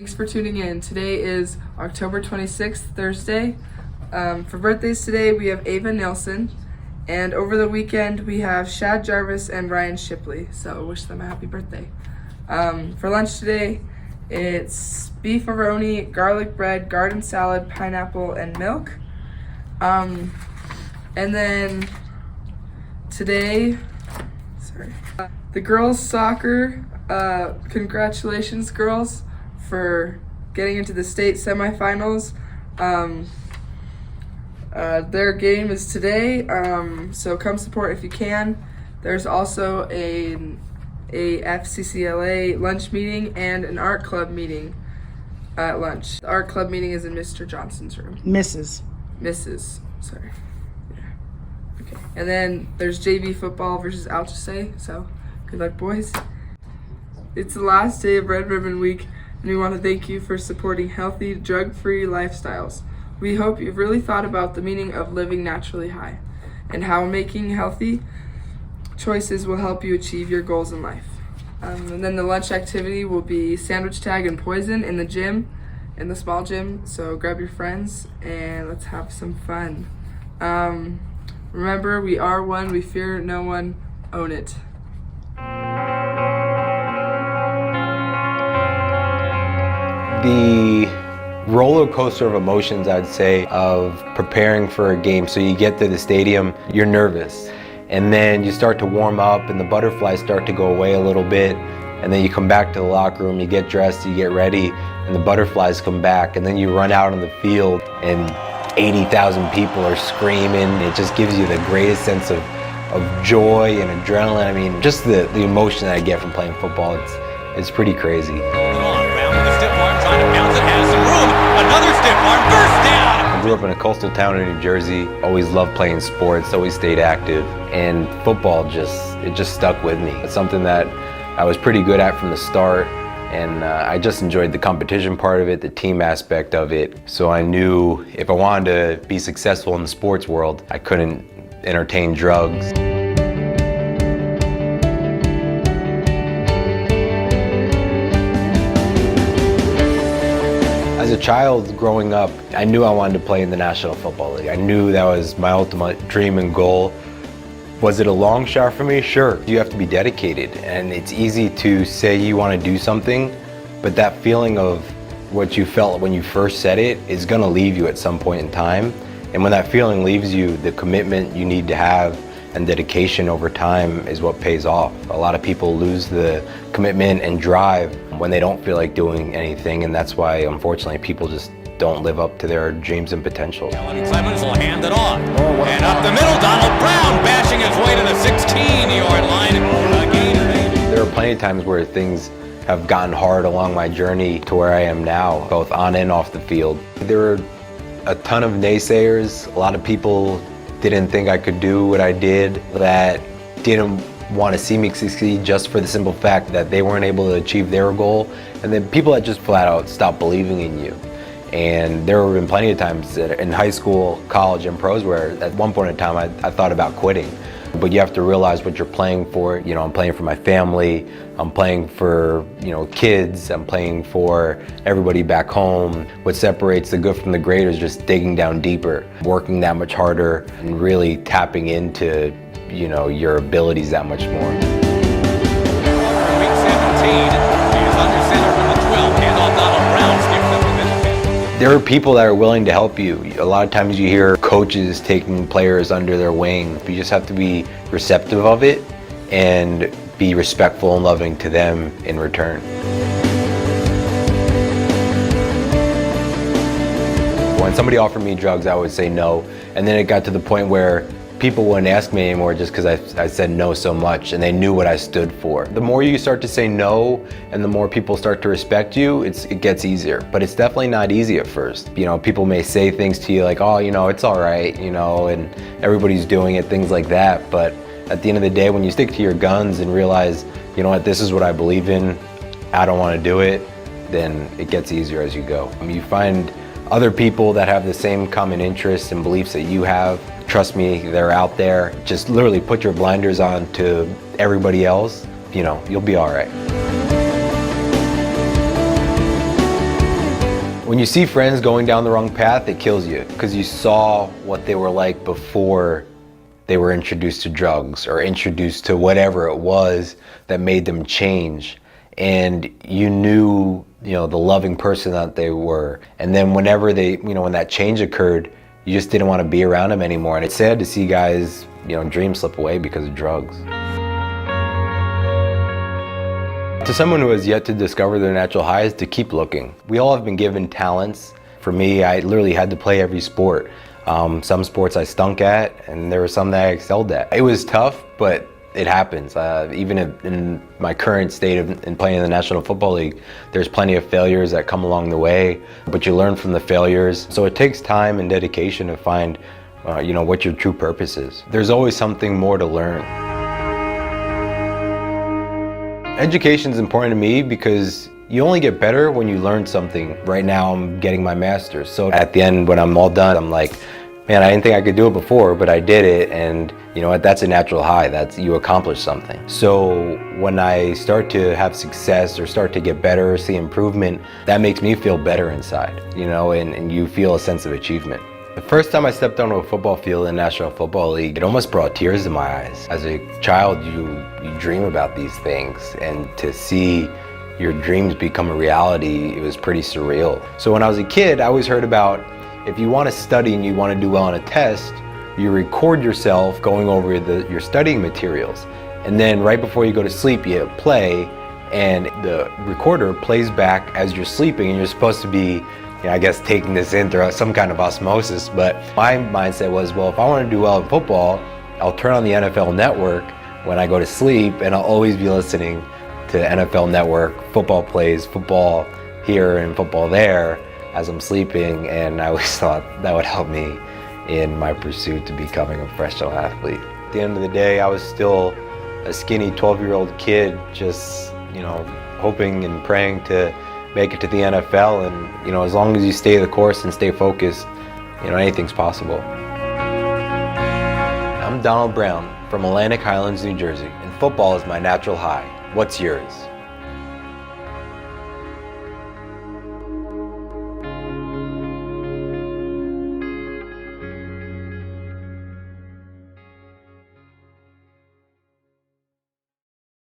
Thanks for tuning in. Today is October 26th, Thursday. For birthdays today, we have Ava Nilsson. And over the weekend, we have Shad Jarvis and Ryan Shipley. So wish them a happy birthday. For lunch today, it's beef-a-roni, garlic bread, garden salad, pineapple, and milk. And then today, the girls soccer, congratulations girls for getting into the state semifinals. Their game is today, so come support if you can. There's also a FCCLA lunch meeting and an art club meeting at lunch. The art club meeting is in Mr. Johnson's room. Mrs. Sorry. Yeah. Okay. And then there's JV football versus Alchese, so good luck, boys. It's the last day of Red Ribbon Week, and we want to thank you for supporting healthy, drug-free lifestyles. We hope you've really thought about the meaning of living naturally high and how making healthy choices will help you achieve your goals in life. And then the lunch activity will be sandwich tag and poison in the gym, in the small gym. So grab your friends and let's have some fun. Remember, we are one, we fear no one, own it. The roller coaster of emotions, I'd say, of preparing for a game. So you get to the stadium, you're nervous, and then you start to warm up and the butterflies start to go away a little bit, and then you come back to the locker room, you get dressed, you get ready, and the butterflies come back, and then you run out on the field and 80,000 people are screaming. It just gives you the greatest sense of joy and adrenaline. I mean, just the emotion that I get from playing football, it's pretty crazy. I grew up in a coastal town in New Jersey, always loved playing sports, always stayed active, and football just stuck with me. It's something that I was pretty good at from the start, and I just enjoyed the competition part of it, the team aspect of it. So I knew if I wanted to be successful in the sports world, I couldn't entertain drugs. As a child growing up, I knew I wanted to play in the National Football League. I knew that was my ultimate dream and goal. Was it a long shot for me? Sure. You have to be dedicated, and it's easy to say you want to do something, but that feeling of what you felt when you first said it is going to leave you at some point in time. And when that feeling leaves you, the commitment you need to have and dedication over time is what pays off. A lot of people lose the commitment and drive when they don't feel like doing anything, and that's why, unfortunately, people just don't live up to their dreams and potential. Ellen Clemens will hand it off. And up the middle, Donald Brown bashing his way to the 16-yard line. There are plenty of times where things have gotten hard along my journey to where I am now, both on and off the field. There were a ton of naysayers. A lot of people didn't think I could do what I did, that didn't want to see me succeed just for the simple fact that they weren't able to achieve their goal. And then people that just flat out stopped believing in you. And there have been plenty of times in high school, college, and pros where at one point in time I thought about quitting. But you have to realize what you're playing for. You know, I'm playing for my family, I'm playing for, kids, I'm playing for everybody back home. What separates the good from the great is just digging down deeper, working that much harder, and really tapping into, your abilities that much more. Week 17, he's under center from the 12, handoff Donald Brown, skips up the middle. There are people that are willing to help you. A lot of times you hear coaches taking players under their wing. You just have to be receptive of it and be respectful and loving to them in return. When somebody offered me drugs, I would say no. And then it got to the point where people wouldn't ask me anymore just because I said no so much, and they knew what I stood for. The more you start to say no and the more people start to respect you, it gets easier. But it's definitely not easy at first. People may say things to you like, oh, it's all right, and everybody's doing it, things like that. But at the end of the day, when you stick to your guns and realize, you know what, this is what I believe in, I don't want to do it, then it gets easier as you go. You find other people that have the same common interests and beliefs that you have. Trust me, they're out there. Just literally put your blinders on to everybody else, you'll be all right. When you see friends going down the wrong path, it kills you because you saw what they were like before they were introduced to drugs or introduced to whatever it was that made them change. And you knew, the loving person that they were. And then whenever when that change occurred, you just didn't want to be around them anymore. And it's sad to see guys, dreams slip away because of drugs. To someone who has yet to discover their natural highs, to keep looking. We all have been given talents. For me, I literally had to play every sport. Some sports I stunk at, and there were some that I excelled at. It was tough, but it happens. Even in my current state in playing in the National Football League, there's plenty of failures that come along the way, but you learn from the failures. So it takes time and dedication to find, what your true purpose is. There's always something more to learn. Education is important to me because you only get better when you learn something. Right now I'm getting my master's, so at the end when I'm all done, I'm like, man, I didn't think I could do it before, but I did it, and you know what, that's a natural high. That's, you accomplished something. So when I start to have success or start to get better, see improvement, that makes me feel better inside, and you feel a sense of achievement. The first time I stepped onto a football field in the National Football League, it almost brought tears to my eyes. As a child, you dream about these things, and to see your dreams become a reality, it was pretty surreal. So when I was a kid, I always heard about, if you want to study and you want to do well on a test, you record yourself going over your studying materials. And then right before you go to sleep, you hit play, and the recorder plays back as you're sleeping, and you're supposed to be, I guess, taking this in through some kind of osmosis. But my mindset was, well, if I want to do well in football, I'll turn on the NFL Network when I go to sleep, and I'll always be listening to NFL Network, football plays, football here and football there as I'm sleeping. And I always thought that would help me in my pursuit to becoming a professional athlete. At the end of the day, I was still a skinny 12-year-old kid, just, hoping and praying to make it to the NFL. And, as long as you stay the course and stay focused, anything's possible. I'm Donald Brown from Atlantic Highlands, New Jersey, and football is my natural high. What's yours?